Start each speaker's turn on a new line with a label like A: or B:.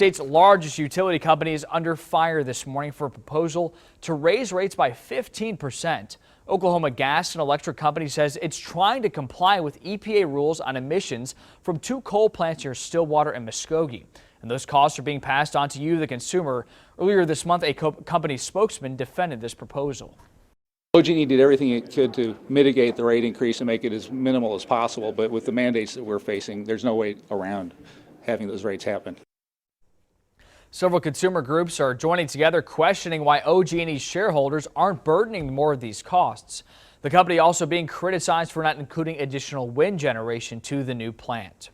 A: state's largest utility company is under fire this morning for a proposal to raise rates by 15%. Oklahoma Gas and Electric Company says it's trying to comply with EPA rules on emissions from two coal plants near Stillwater and Muskogee. And those costs are being passed on to you, the consumer. Earlier this month, a company spokesman defended this proposal.
B: OG&E did everything it could to mitigate the rate increase and make it as minimal as possible, but with the mandates that we're facing, there's no way around having those rates happen.
A: Several consumer groups are joining together questioning why OG&E's shareholders aren't burdening more of these costs. The company also being criticized for not including additional wind generation to the new plant.